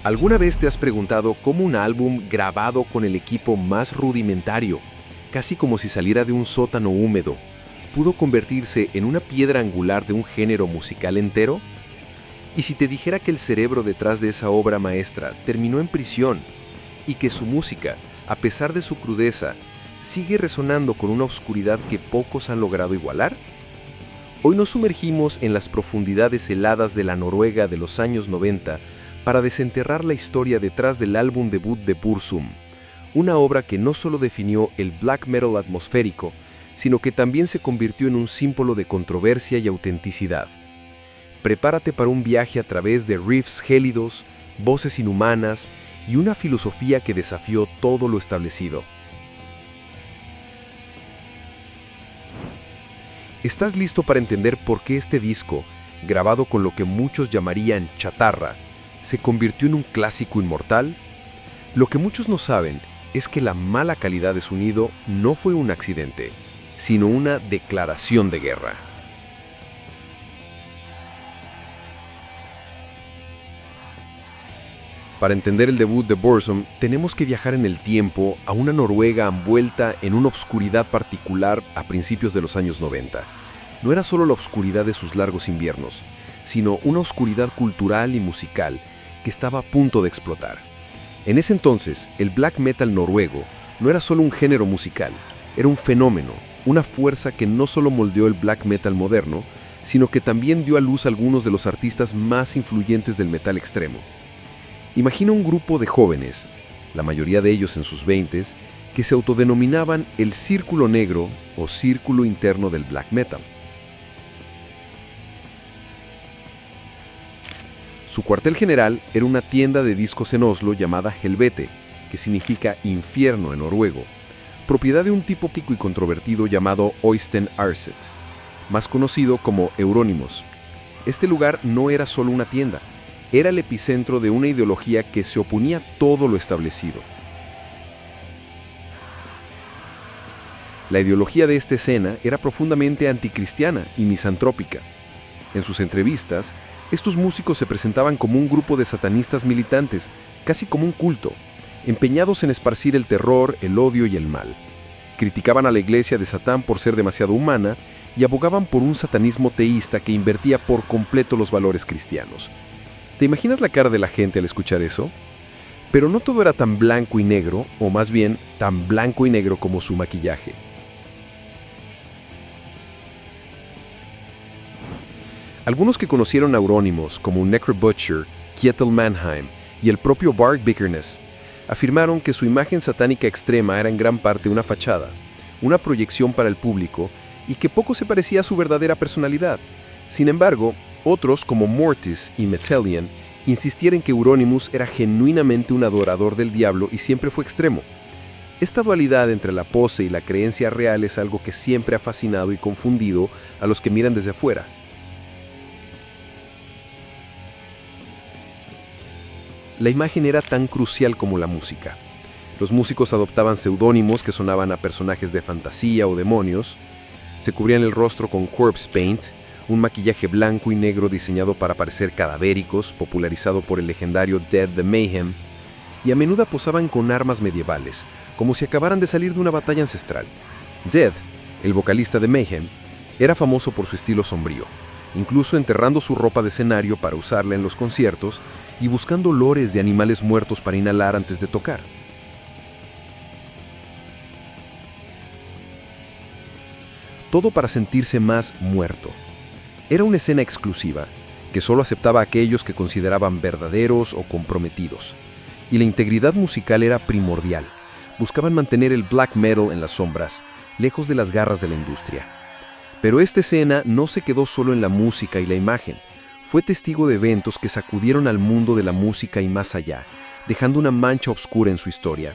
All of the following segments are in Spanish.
¿Alguna vez te has preguntado cómo un álbum grabado con el equipo más rudimentario, casi como si saliera de un sótano húmedo, pudo convertirse en una piedra angular de un género musical entero? ¿Y si te dijera que el cerebro detrás de esa obra maestra terminó en prisión y que su música, a pesar de su crudeza, sigue resonando con una oscuridad que pocos han logrado igualar? Hoy nos sumergimos en las profundidades heladas de la Noruega de los años 90 para desenterrar la historia detrás del álbum debut de Burzum, una obra que no solo definió el black metal atmosférico, sino que también se convirtió en un símbolo de controversia y autenticidad. Prepárate para un viaje a través de riffs gélidos, voces inhumanas y una filosofía que desafió todo lo establecido. ¿Estás listo para entender por qué este disco, grabado con lo que muchos llamarían chatarra, se convirtió en un clásico inmortal? Lo que muchos no saben es que la mala calidad de sonido no fue un accidente, sino una declaración de guerra. Para entender el debut de Burzum, tenemos que viajar en el tiempo a una Noruega envuelta en una obscuridad particular a principios de los años 90. No era solo la obscuridad de sus largos inviernos, sino una oscuridad cultural y musical que estaba a punto de explotar. En ese entonces, el black metal noruego no era solo un género musical, era un fenómeno, una fuerza que no solo moldeó el black metal moderno, sino que también dio a luz a algunos de los artistas más influyentes del metal extremo. Imagina un grupo de jóvenes, la mayoría de ellos en sus 20s, que se autodenominaban el Círculo Negro o Círculo Interno del Black Metal. Su cuartel general era una tienda de discos en Oslo llamada Helvete, que significa infierno en noruego, propiedad de un tipo tico y controvertido llamado Øystein Aarseth, más conocido como Euronymous. Este lugar no era solo una tienda, era el epicentro de una ideología que se oponía a todo lo establecido. La ideología de esta escena era profundamente anticristiana y misantrópica. En sus entrevistas, estos músicos se presentaban como un grupo de satanistas militantes, casi como un culto, empeñados en esparcir el terror, el odio y el mal. Criticaban a la iglesia de Satán por ser demasiado humana y abogaban por un satanismo teísta que invertía por completo los valores cristianos. ¿Te imaginas la cara de la gente al escuchar eso? Pero no todo era tan blanco y negro, o más bien, tan blanco y negro como su maquillaje. Algunos que conocieron a Euronymous, como Necro Butcher, Kjetil Mannheim y el propio Varg Vikernes, afirmaron que su imagen satánica extrema era en gran parte una fachada, una proyección para el público y que poco se parecía a su verdadera personalidad. Sin embargo, otros, como Mortis y Metelian, insistieron que Euronymous era genuinamente un adorador del diablo y siempre fue extremo. Esta dualidad entre la pose y la creencia real es algo que siempre ha fascinado y confundido a los que miran desde afuera. La imagen era tan crucial como la música. Los músicos adoptaban seudónimos que sonaban a personajes de fantasía o demonios, se cubrían el rostro con corpse paint, un maquillaje blanco y negro diseñado para parecer cadavéricos, popularizado por el legendario Dead the Mayhem, y a menudo posaban con armas medievales, como si acabaran de salir de una batalla ancestral. Dead, el vocalista de Mayhem, era famoso por su estilo sombrío, incluso enterrando su ropa de escenario para usarla en los conciertos y buscando olores de animales muertos para inhalar antes de tocar. Todo para sentirse más muerto. Era una escena exclusiva, que solo aceptaba a aquellos que consideraban verdaderos o comprometidos. Y la integridad musical era primordial. Buscaban mantener el black metal en las sombras, lejos de las garras de la industria. Pero esta escena no se quedó solo en la música y la imagen. Fue testigo de eventos que sacudieron al mundo de la música y más allá, dejando una mancha oscura en su historia.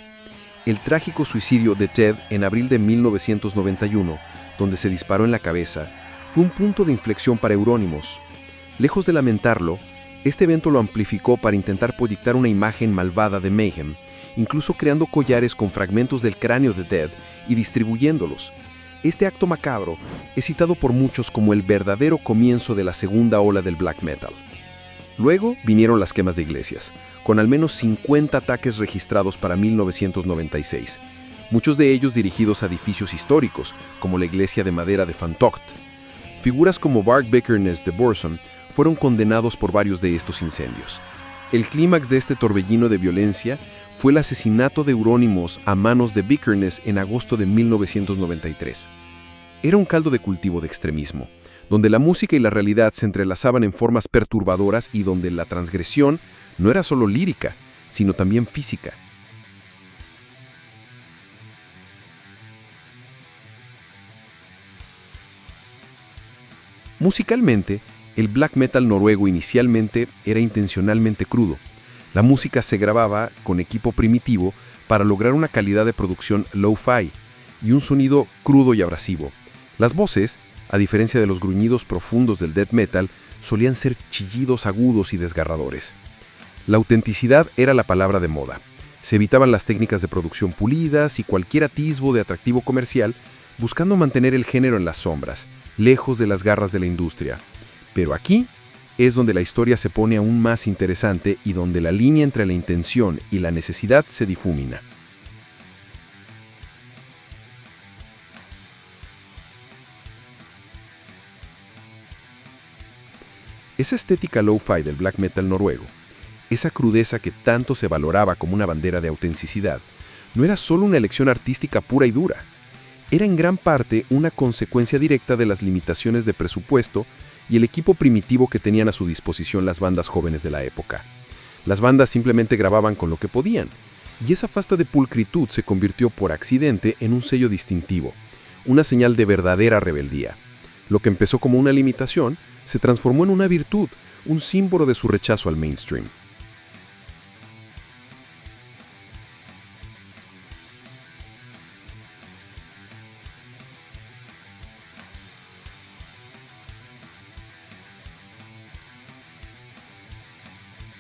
El trágico suicidio de Ted en abril de 1991, donde se disparó en la cabeza, fue un punto de inflexión para Euronymous. Lejos de lamentarlo, este evento lo amplificó para intentar proyectar una imagen malvada de Mayhem, incluso creando collares con fragmentos del cráneo de Dead y distribuyéndolos. Este acto macabro es citado por muchos como el verdadero comienzo de la segunda ola del black metal. Luego vinieron las quemas de iglesias, con al menos 50 ataques registrados para 1996, muchos de ellos dirigidos a edificios históricos, como la iglesia de madera de Fantocht. Figuras como Bart Vikernes de Burzum fueron condenados por varios de estos incendios. El clímax de este torbellino de violencia fue el asesinato de Euronymous a manos de Vikernes en agosto de 1993. Era un caldo de cultivo de extremismo, donde la música y la realidad se entrelazaban en formas perturbadoras y donde la transgresión no era solo lírica, sino también física. Musicalmente, el black metal noruego inicialmente era intencionalmente crudo. La música se grababa con equipo primitivo para lograr una calidad de producción lo-fi y un sonido crudo y abrasivo. Las voces, a diferencia de los gruñidos profundos del death metal, solían ser chillidos agudos y desgarradores. La autenticidad era la palabra de moda. Se evitaban las técnicas de producción pulidas y cualquier atisbo de atractivo comercial, buscando mantener el género en las sombras, lejos de las garras de la industria. Pero aquí es donde la historia se pone aún más interesante y donde la línea entre la intención y la necesidad se difumina. Esa estética lo-fi del black metal noruego, esa crudeza que tanto se valoraba como una bandera de autenticidad, no era solo una elección artística pura y dura. Era en gran parte una consecuencia directa de las limitaciones de presupuesto y el equipo primitivo que tenían a su disposición las bandas jóvenes de la época. Las bandas simplemente grababan con lo que podían, y esa falta de pulcritud se convirtió por accidente en un sello distintivo, una señal de verdadera rebeldía. Lo que empezó como una limitación se transformó en una virtud, un símbolo de su rechazo al mainstream.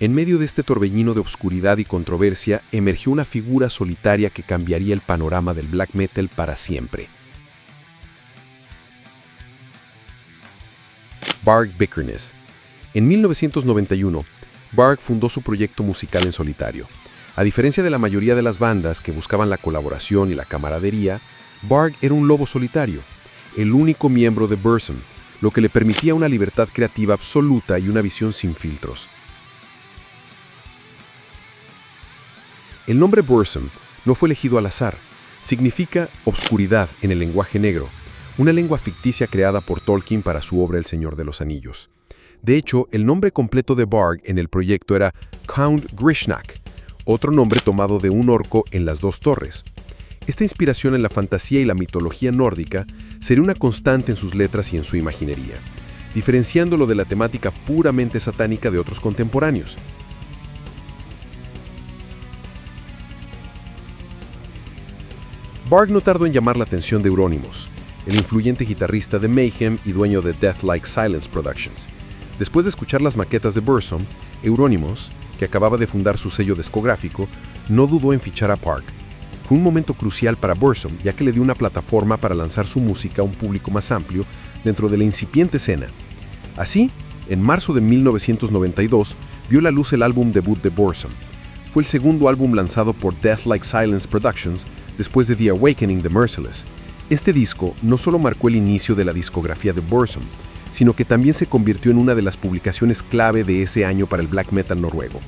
En medio de este torbellino de obscuridad y controversia, emergió una figura solitaria que cambiaría el panorama del black metal para siempre. Bart Vikernes. En 1991, Bart fundó su proyecto musical en solitario. A diferencia de la mayoría de las bandas que buscaban la colaboración y la camaradería, Bart era un lobo solitario, el único miembro de Burzum, lo que le permitía una libertad creativa absoluta y una visión sin filtros. El nombre Burzum no fue elegido al azar. Significa obscuridad en el lenguaje negro, una lengua ficticia creada por Tolkien para su obra El Señor de los Anillos. De hecho, el nombre completo de Varg en el proyecto era Count Grishnak, otro nombre tomado de un orco en las dos torres. Esta inspiración en la fantasía y la mitología nórdica sería una constante en sus letras y en su imaginería, diferenciándolo de la temática puramente satánica de otros contemporáneos. Varg no tardó en llamar la atención de Euronymous, el influyente guitarrista de Mayhem y dueño de Death Like Silence Productions. Después de escuchar las maquetas de Burzum, Euronymous, que acababa de fundar su sello discográfico, no dudó en fichar a Park. Fue un momento crucial para Burzum, ya que le dio una plataforma para lanzar su música a un público más amplio dentro de la incipiente escena. Así, en marzo de 1992, vio la luz el álbum debut de Burzum. Fue el segundo álbum lanzado por Death Like Silence Productions después de The Awakening the Merciless. Este disco no solo marcó el inicio de la discografía de Burzum, sino que también se convirtió en una de las publicaciones clave de ese año para el black metal noruego.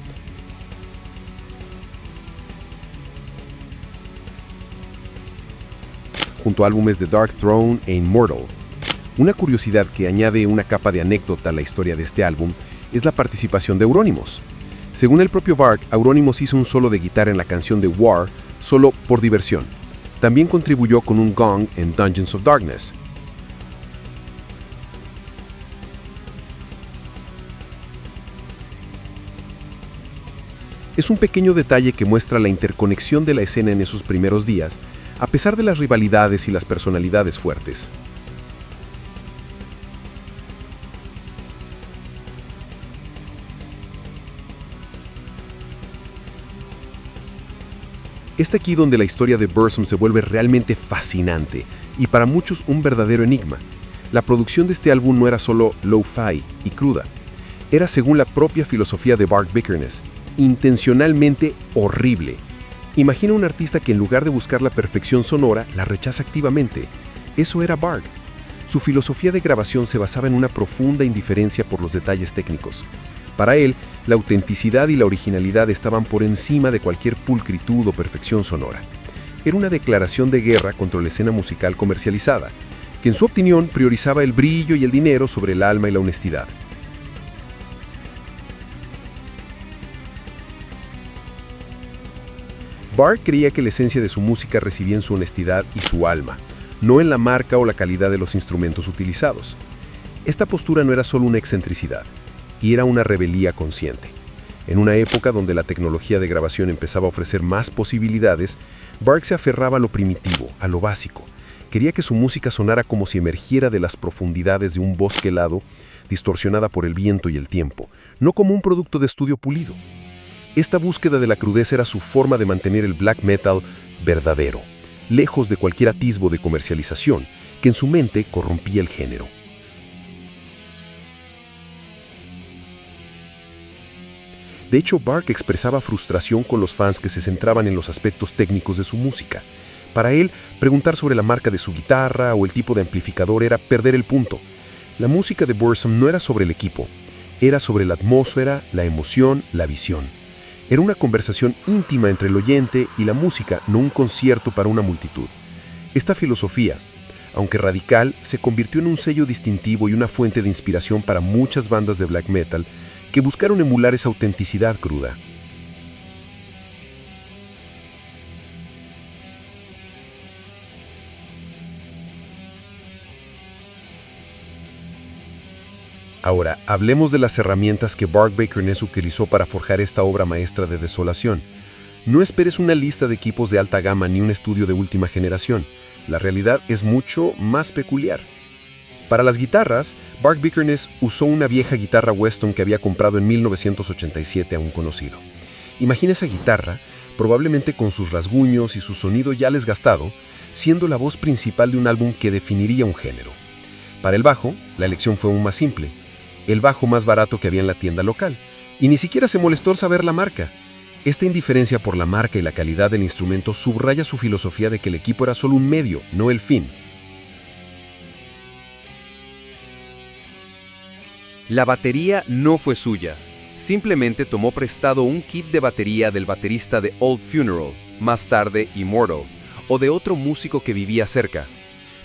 Junto a álbumes de Dark Throne e Immortal. Una curiosidad que añade una capa de anécdota a la historia de este álbum es la participación de Euronymous. Según el propio Varg, Euronymous hizo un solo de guitarra en la canción de War solo por diversión. También contribuyó con un gong en Dungeons of Darkness. Es un pequeño detalle que muestra la interconexión de la escena en esos primeros días, a pesar de las rivalidades y las personalidades fuertes. Es aquí donde la historia de Burzum se vuelve realmente fascinante y para muchos un verdadero enigma. La producción de este álbum no era solo lo-fi y cruda. Era, según la propia filosofía de Bart Vikernes, intencionalmente horrible. Imagina un artista que en lugar de buscar la perfección sonora, la rechaza activamente. Eso era Bart. Su filosofía de grabación se basaba en una profunda indiferencia por los detalles técnicos. Para él, la autenticidad y la originalidad estaban por encima de cualquier pulcritud o perfección sonora. Era una declaración de guerra contra la escena musical comercializada, que en su opinión priorizaba el brillo y el dinero sobre el alma y la honestidad. Bart creía que la esencia de su música residía en su honestidad y su alma, no en la marca o la calidad de los instrumentos utilizados. Esta postura no era solo una excentricidad, y era una rebeldía consciente. En una época donde la tecnología de grabación empezaba a ofrecer más posibilidades, Bart se aferraba a lo primitivo, a lo básico. Quería que su música sonara como si emergiera de las profundidades de un bosque helado, distorsionada por el viento y el tiempo, no como un producto de estudio pulido. Esta búsqueda de la crudeza era su forma de mantener el black metal verdadero, lejos de cualquier atisbo de comercialización que en su mente corrompía el género. De hecho, Bart expresaba frustración con los fans que se centraban en los aspectos técnicos de su música. Para él, preguntar sobre la marca de su guitarra o el tipo de amplificador era perder el punto. La música de Burzum no era sobre el equipo, era sobre la atmósfera, la emoción, la visión. Era una conversación íntima entre el oyente y la música, no un concierto para una multitud. Esta filosofía, aunque radical, se convirtió en un sello distintivo y una fuente de inspiración para muchas bandas de black metal que buscaron emular esa autenticidad cruda. Ahora, hablemos de las herramientas que Bart Vikernes utilizó para forjar esta obra maestra de desolación. No esperes una lista de equipos de alta gama ni un estudio de última generación. La realidad es mucho más peculiar. Para las guitarras, Bart Vikernes usó una vieja guitarra Weston que había comprado en 1987 a un conocido. Imagina esa guitarra, probablemente con sus rasguños y su sonido ya desgastado, siendo la voz principal de un álbum que definiría un género. Para el bajo, la elección fue aún más simple. El bajo más barato que había en la tienda local, y ni siquiera se molestó al saber la marca. Esta indiferencia por la marca y la calidad del instrumento subraya su filosofía de que el equipo era solo un medio, no el fin. La batería no fue suya, simplemente tomó prestado un kit de batería del baterista de Old Funeral, más tarde Immortal, o de otro músico que vivía cerca.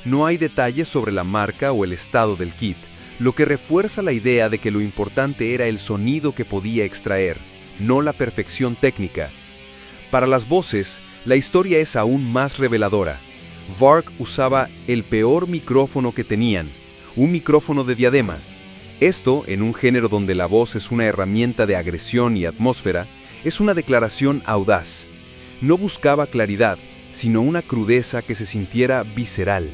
No hay detalles sobre la marca o el estado del kit, lo que refuerza la idea de que lo importante era el sonido que podía extraer, no la perfección técnica. Para las voces, la historia es aún más reveladora. Varg usaba el peor micrófono que tenían, un micrófono de diadema. Esto, en un género donde la voz es una herramienta de agresión y atmósfera, es una declaración audaz. No buscaba claridad, sino una crudeza que se sintiera visceral.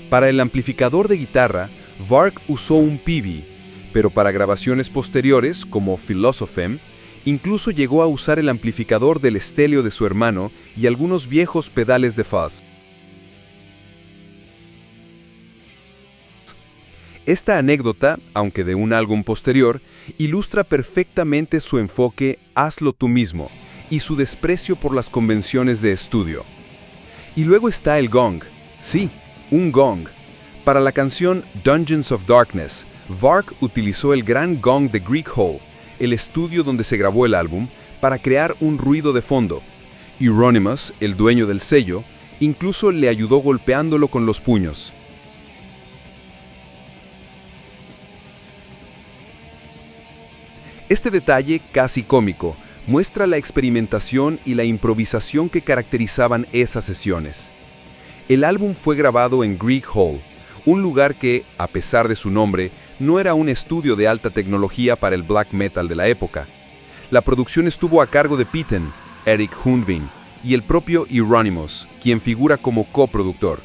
Para el amplificador de guitarra, Varg usó un Peavey, pero para grabaciones posteriores, como Philosophem, incluso llegó a usar el amplificador del Stelio de su hermano y algunos viejos pedales de fuzz. Esta anécdota, aunque de un álbum posterior, ilustra perfectamente su enfoque "hazlo tú mismo" y su desprecio por las convenciones de estudio. Y luego está el gong. Sí, un gong. Para la canción Dungeons of Darkness, Varg utilizó el gran gong de Greek Hall, el estudio donde se grabó el álbum, para crear un ruido de fondo. Euronymous, el dueño del sello, incluso le ayudó golpeándolo con los puños. Este detalle, casi cómico, muestra la experimentación y la improvisación que caracterizaban esas sesiones. El álbum fue grabado en Greek Hall, un lugar que, a pesar de su nombre, no era un estudio de alta tecnología para el black metal de la época. La producción estuvo a cargo de Pitten, Eric Hundvin y el propio Euronymous, quien figura como coproductor.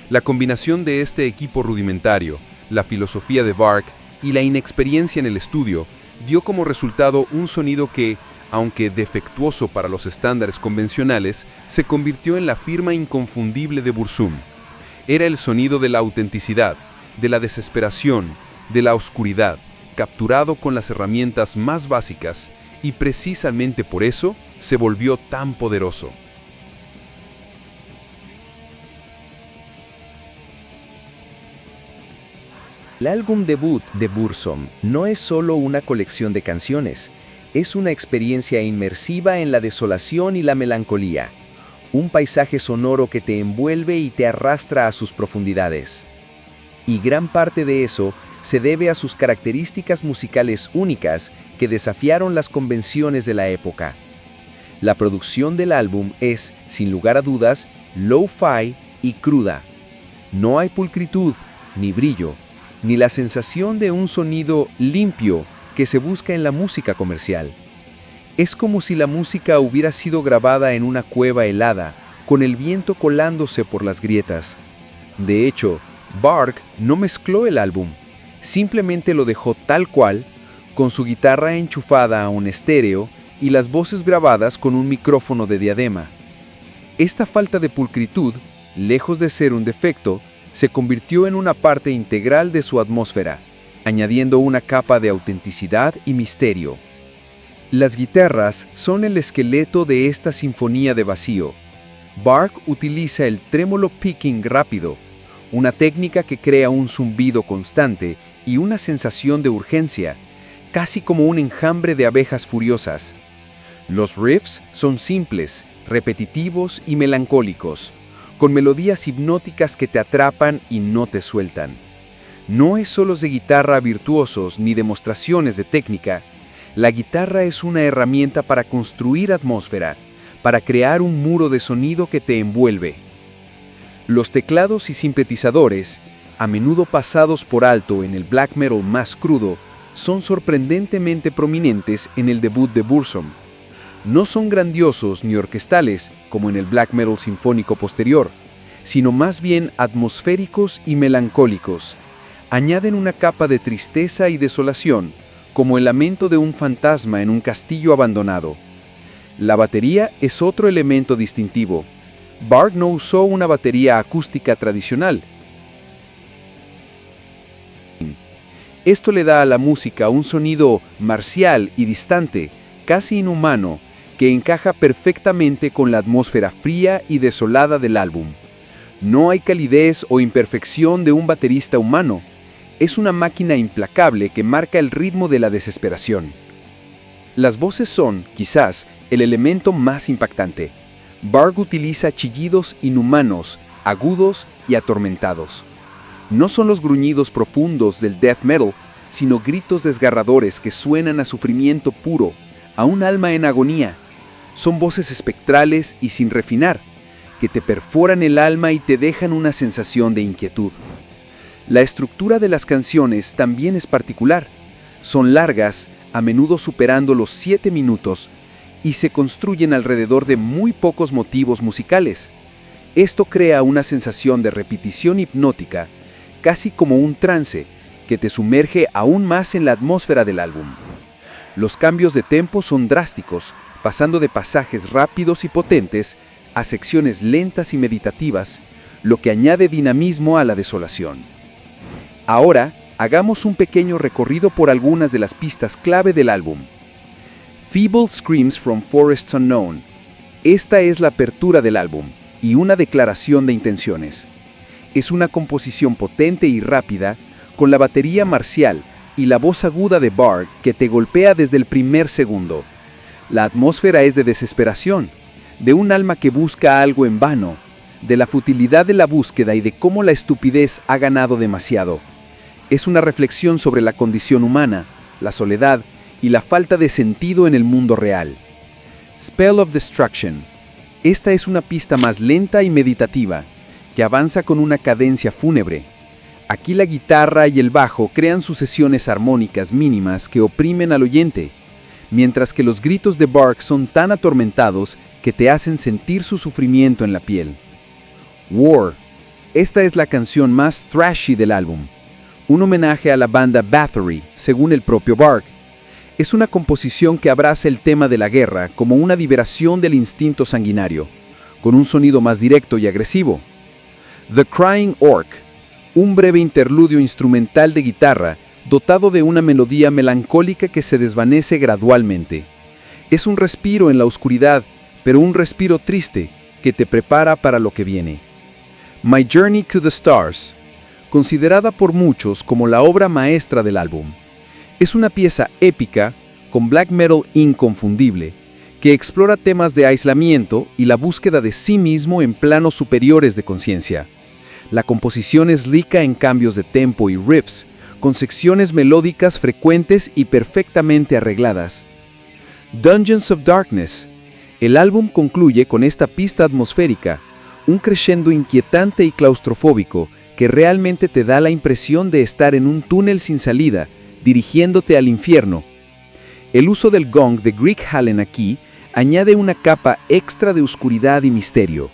La combinación de este equipo rudimentario, la filosofía de Varg y la inexperiencia en el estudio dio como resultado un sonido que, aunque defectuoso para los estándares convencionales, se convirtió en la firma inconfundible de Burzum. Era el sonido de la autenticidad, de la desesperación, de la oscuridad, capturado con las herramientas más básicas, y precisamente por eso se volvió tan poderoso. El álbum debut de Burzum no es solo una colección de canciones, es una experiencia inmersiva en la desolación y la melancolía, un paisaje sonoro que te envuelve y te arrastra a sus profundidades. Y gran parte de eso se debe a sus características musicales únicas que desafiaron las convenciones de la época. La producción del álbum es, sin lugar a dudas, lo-fi y cruda. No hay pulcritud ni brillo, ni la sensación de un sonido limpio que se busca en la música comercial. Es como si la música hubiera sido grabada en una cueva helada, con el viento colándose por las grietas. De hecho, Bark no mezcló el álbum, simplemente lo dejó tal cual, con su guitarra enchufada a un estéreo y las voces grabadas con un micrófono de diadema. Esta falta de pulcritud, lejos de ser un defecto, se convirtió en una parte integral de su atmósfera, añadiendo una capa de autenticidad y misterio. Las guitarras son el esqueleto de esta sinfonía de vacío. Bark utiliza el trémolo picking rápido, una técnica que crea un zumbido constante y una sensación de urgencia, casi como un enjambre de abejas furiosas. Los riffs son simples, repetitivos y melancólicos, con melodías hipnóticas que te atrapan y no te sueltan. No es solos de guitarra virtuosos ni demostraciones de técnica. La guitarra es una herramienta para construir atmósfera, para crear un muro de sonido que te envuelve. Los teclados y sintetizadores, a menudo pasados por alto en el black metal más crudo, son sorprendentemente prominentes en el debut de Burzum. No son grandiosos ni orquestales, como en el black metal sinfónico posterior, sino más bien atmosféricos y melancólicos. Añaden una capa de tristeza y desolación, como el lamento de un fantasma en un castillo abandonado. La batería es otro elemento distintivo. Bark no usó una batería acústica tradicional. Esto le da a la música un sonido marcial y distante, casi inhumano, que encaja perfectamente con la atmósfera fría y desolada del álbum. No hay calidez o imperfección de un baterista humano. Es una máquina implacable que marca el ritmo de la desesperación. Las voces son, quizás, el elemento más impactante. Bark utiliza chillidos inhumanos, agudos y atormentados. No son los gruñidos profundos del death metal, sino gritos desgarradores que suenan a sufrimiento puro, a un alma en agonía. Son voces espectrales y sin refinar, que te perforan el alma y te dejan una sensación de inquietud. La estructura de las canciones también es particular. Son largas, a menudo superando los 7 minutos, y se construyen alrededor de muy pocos motivos musicales. Esto crea una sensación de repetición hipnótica, casi como un trance, que te sumerge aún más en la atmósfera del álbum. Los cambios de tempo son drásticos, pasando de pasajes rápidos y potentes a secciones lentas y meditativas, lo que añade dinamismo a la desolación. Ahora, hagamos un pequeño recorrido por algunas de las pistas clave del álbum. Feeble Screams from Forests Unknown. Esta es la apertura del álbum y una declaración de intenciones. Es una composición potente y rápida, con la batería marcial y la voz aguda de Bark que te golpea desde el primer segundo. La atmósfera es de desesperación, de un alma que busca algo en vano, de la futilidad de la búsqueda y de cómo la estupidez ha ganado demasiado. Es una reflexión sobre la condición humana, la soledad y la falta de sentido en el mundo real. Spell of Destruction. Esta es una pista más lenta y meditativa, que avanza con una cadencia fúnebre. Aquí la guitarra y el bajo crean sucesiones armónicas mínimas que oprimen al oyente, mientras que los gritos de Bark son tan atormentados que te hacen sentir su sufrimiento en la piel. War. Esta es la canción más thrashy del álbum, un homenaje a la banda Bathory, según el propio Bark. Es una composición que abraza el tema de la guerra como una diversión del instinto sanguinario, con un sonido más directo y agresivo. The Crying Orc, un breve interludio instrumental de guitarra dotado de una melodía melancólica que se desvanece gradualmente. Es un respiro en la oscuridad, pero un respiro triste que te prepara para lo que viene. My Journey to the Stars, considerada por muchos como la obra maestra del álbum. Es una pieza épica, con black metal inconfundible, que explora temas de aislamiento y la búsqueda de sí mismo en planos superiores de conciencia. La composición es rica en cambios de tempo y riffs, con secciones melódicas frecuentes y perfectamente arregladas. Dungeons of Darkness. El álbum concluye con esta pista atmosférica, un crescendo inquietante y claustrofóbico que realmente te da la impresión de estar en un túnel sin salida, dirigiéndote al infierno. El uso del gong de Greg Hallen aquí añade una capa extra de oscuridad y misterio.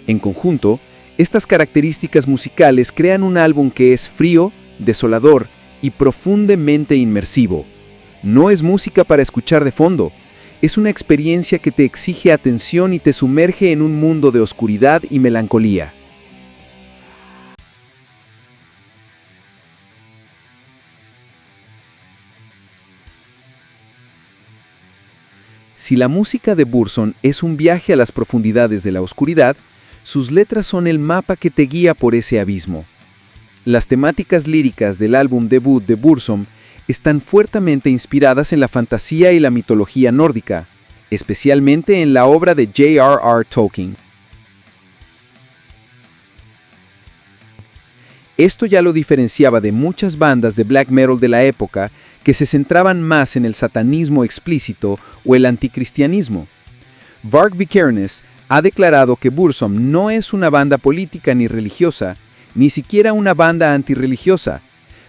En conjunto, estas características musicales crean un álbum que es frío, desolador y profundamente inmersivo. No es música para escuchar de fondo, es una experiencia que te exige atención y te sumerge en un mundo de oscuridad y melancolía. Si la música de Burzum es un viaje a las profundidades de la oscuridad, sus letras son el mapa que te guía por ese abismo. Las temáticas líricas del álbum debut de Burzum están fuertemente inspiradas en la fantasía y la mitología nórdica, especialmente en la obra de J.R.R. Tolkien. Esto ya lo diferenciaba de muchas bandas de black metal de la época que se centraban más en el satanismo explícito o el anticristianismo. Varg Vikernes ha declarado que Burzum no es una banda política ni religiosa, ni siquiera una banda antirreligiosa.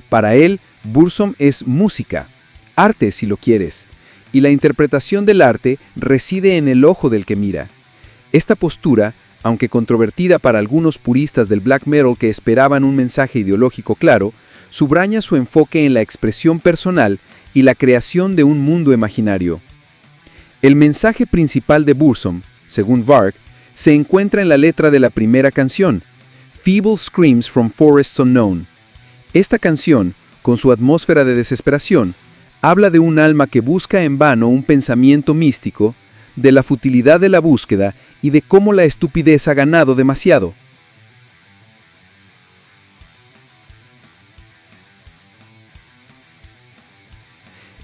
Para él, Burzum es música, arte si lo quieres, y la interpretación del arte reside en el ojo del que mira. Esta postura, aunque controvertida para algunos puristas del black metal que esperaban un mensaje ideológico claro, subraya su enfoque en la expresión personal y la creación de un mundo imaginario. El mensaje principal de Burzum, según Varg, se encuentra en la letra de la primera canción, Feeble Screams from Forests Unknown. Esta canción, con su atmósfera de desesperación, habla de un alma que busca en vano un pensamiento místico, de la futilidad de la búsqueda y de cómo la estupidez ha ganado demasiado.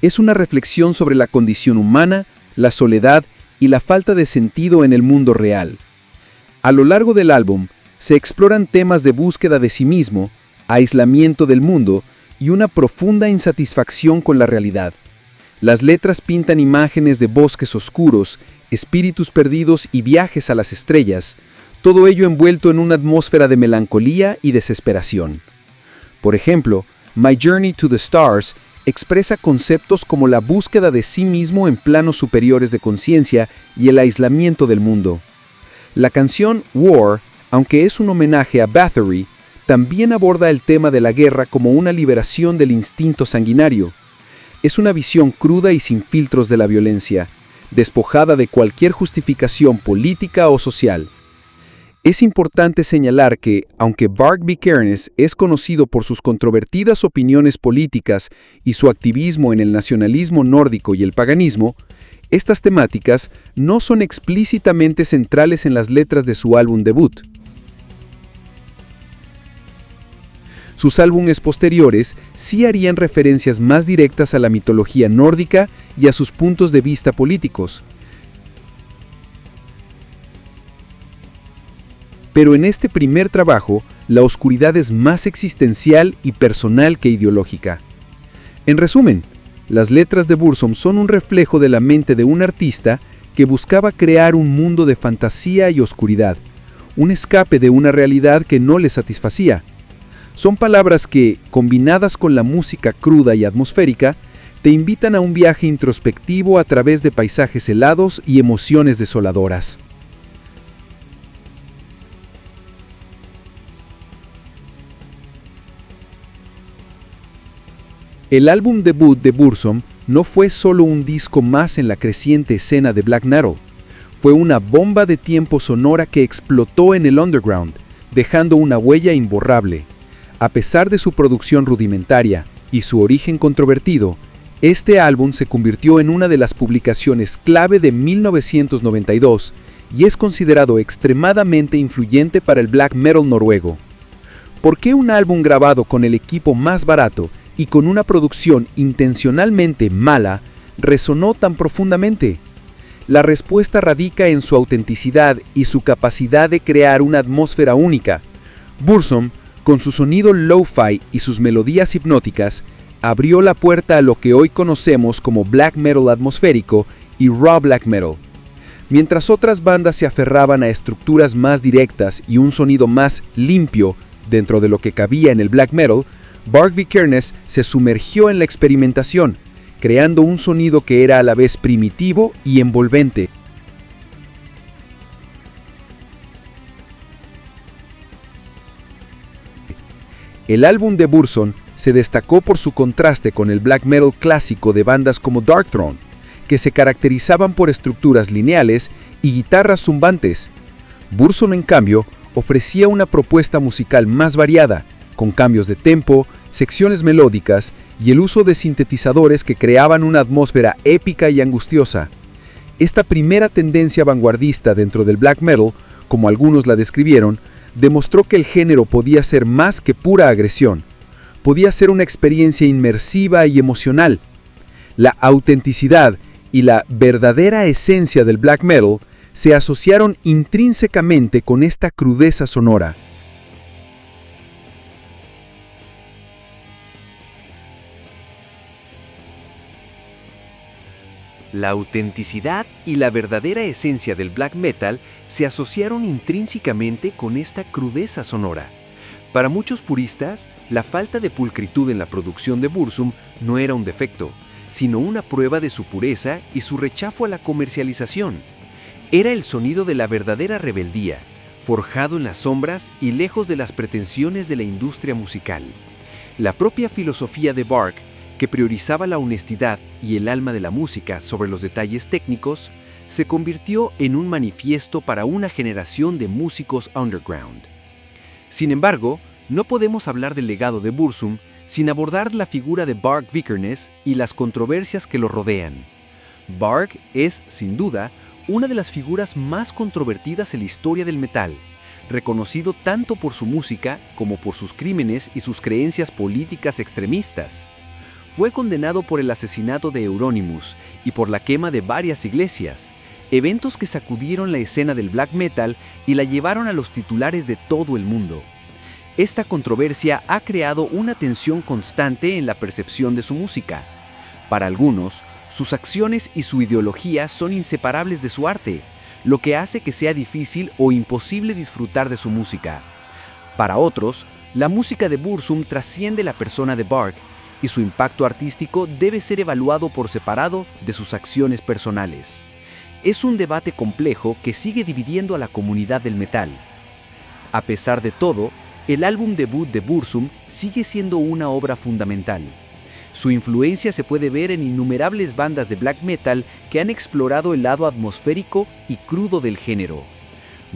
Es una reflexión sobre la condición humana, la soledad y la falta de sentido en el mundo real. A lo largo del álbum, se exploran temas de búsqueda de sí mismo, aislamiento del mundo y una profunda insatisfacción con la realidad. Las letras pintan imágenes de bosques oscuros, espíritus perdidos y viajes a las estrellas, todo ello envuelto en una atmósfera de melancolía y desesperación. Por ejemplo, My Journey to the Stars expresa conceptos como la búsqueda de sí mismo en planos superiores de conciencia y el aislamiento del mundo. La canción War, aunque es un homenaje a Bathory, también aborda el tema de la guerra como una liberación del instinto sanguinario. Es una visión cruda y sin filtros de la violencia, despojada de cualquier justificación política o social. Es importante señalar que, aunque Varg Vikernes es conocido por sus controvertidas opiniones políticas y su activismo en el nacionalismo nórdico y el paganismo, estas temáticas no son explícitamente centrales en las letras de su álbum debut. Sus álbumes posteriores sí harían referencias más directas a la mitología nórdica y a sus puntos de vista políticos. Pero en este primer trabajo, la oscuridad es más existencial y personal que ideológica. En resumen, las letras de Burzum son un reflejo de la mente de un artista que buscaba crear un mundo de fantasía y oscuridad, un escape de una realidad que no le satisfacía. Son palabras que, combinadas con la música cruda y atmosférica, te invitan a un viaje introspectivo a través de paisajes helados y emociones desoladoras. El álbum debut de Burzum no fue solo un disco más en la creciente escena de black metal, fue una bomba de tiempo sonora que explotó en el underground, dejando una huella imborrable. A pesar de su producción rudimentaria y su origen controvertido, este álbum se convirtió en una de las publicaciones clave de 1992 y es considerado extremadamente influyente para el black metal noruego. ¿Por qué un álbum grabado con el equipo más barato y con una producción intencionalmente mala resonó tan profundamente? La respuesta radica en su autenticidad y su capacidad de crear una atmósfera única. Burzum, con su sonido lo-fi y sus melodías hipnóticas, abrió la puerta a lo que hoy conocemos como black metal atmosférico y raw black metal. Mientras otras bandas se aferraban a estructuras más directas y un sonido más limpio dentro de lo que cabía en el black metal, Bjarke Vikernes se sumergió en la experimentación, creando un sonido que era a la vez primitivo y envolvente. El álbum de Burzum se destacó por su contraste con el black metal clásico de bandas como Darkthrone, que se caracterizaban por estructuras lineales y guitarras zumbantes. Burzum, en cambio, ofrecía una propuesta musical más variada, con cambios de tempo, secciones melódicas y el uso de sintetizadores que creaban una atmósfera épica y angustiosa. Esta primera tendencia vanguardista dentro del black metal, como algunos la describieron, demostró que el género podía ser más que pura agresión. Podía ser una experiencia inmersiva y emocional. La autenticidad y la verdadera esencia del black metal se asociaron intrínsecamente con esta crudeza sonora. La autenticidad y la verdadera esencia del black metal se asociaron intrínsecamente con esta crudeza sonora. Para muchos puristas, la falta de pulcritud en la producción de Burzum no era un defecto, sino una prueba de su pureza y su rechazo a la comercialización. Era el sonido de la verdadera rebeldía, forjado en las sombras y lejos de las pretensiones de la industria musical. La propia filosofía de Bjarke, que priorizaba la honestidad y el alma de la música sobre los detalles técnicos, se convirtió en un manifiesto para una generación de músicos underground. Sin embargo, no podemos hablar del legado de Burzum sin abordar la figura de Bjarke Vikernes y las controversias que lo rodean. Bjarke es, sin duda, una de las figuras más controvertidas en la historia del metal, reconocido tanto por su música como por sus crímenes y sus creencias políticas extremistas. Fue condenado por el asesinato de Euronymous y por la quema de varias iglesias, eventos que sacudieron la escena del black metal y la llevaron a los titulares de todo el mundo. Esta controversia ha creado una tensión constante en la percepción de su música. Para algunos, sus acciones y su ideología son inseparables de su arte, lo que hace que sea difícil o imposible disfrutar de su música. Para otros, la música de Burzum trasciende la persona de Bjarke y su impacto artístico debe ser evaluado por separado de sus acciones personales. Es un debate complejo que sigue dividiendo a la comunidad del metal. A pesar de todo, el álbum debut de Burzum sigue siendo una obra fundamental. Su influencia se puede ver en innumerables bandas de black metal que han explorado el lado atmosférico y crudo del género.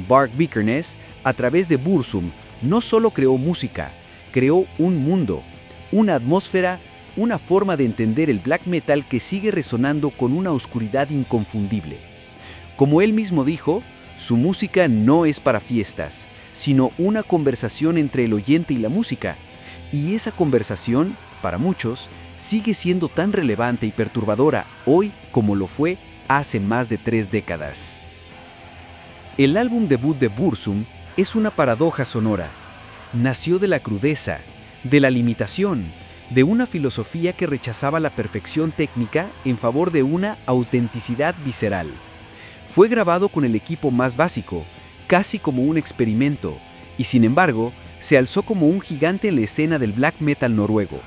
Bjarke Vikernes, a través de Burzum, no solo creó música, creó un mundo, una atmósfera, una forma de entender el black metal que sigue resonando con una oscuridad inconfundible. Como él mismo dijo, su música no es para fiestas, sino una conversación entre el oyente y la música. Y esa conversación, para muchos, sigue siendo tan relevante y perturbadora hoy como lo fue hace más de 3 décadas. El álbum debut de Burzum es una paradoja sonora. Nació de la crudeza, de la limitación, de una filosofía que rechazaba la perfección técnica en favor de una autenticidad visceral. Fue grabado con el equipo más básico, casi como un experimento, y sin embargo, se alzó como un gigante en la escena del black metal noruego.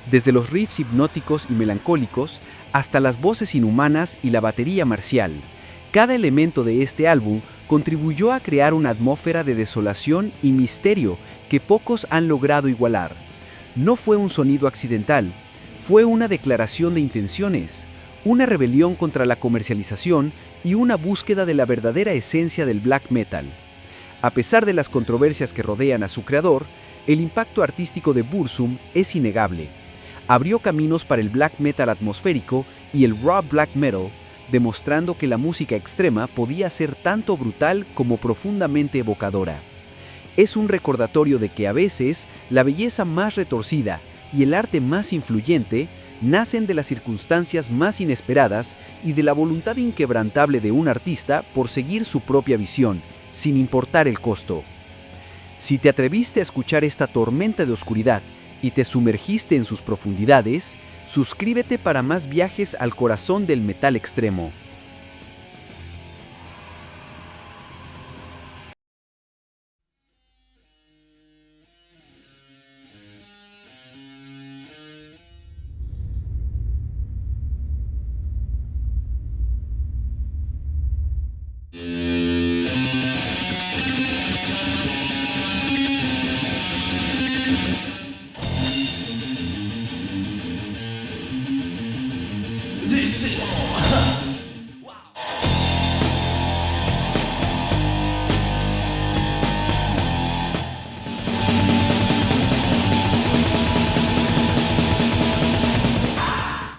Desde los riffs hipnóticos y melancólicos hasta las voces inhumanas y la batería marcial, cada elemento de este álbum contribuyó a crear una atmósfera de desolación y misterio que pocos han logrado igualar. No fue un sonido accidental, Fue una declaración de intenciones, una rebelión contra la comercialización y una búsqueda de la verdadera esencia del black metal. A pesar de las controversias que rodean a su creador, el impacto artístico de Burzum es innegable. Abrió caminos para el black metal atmosférico y el raw black metal, demostrando que la música extrema podía ser tanto brutal como profundamente evocadora. Es un recordatorio de que a veces la belleza más retorcida y el arte más influyente nacen de las circunstancias más inesperadas y de la voluntad inquebrantable de un artista por seguir su propia visión, sin importar el costo. Si te atreviste a escuchar esta tormenta de oscuridad y te sumergiste en sus profundidades, suscríbete para más viajes al corazón del metal extremo. This is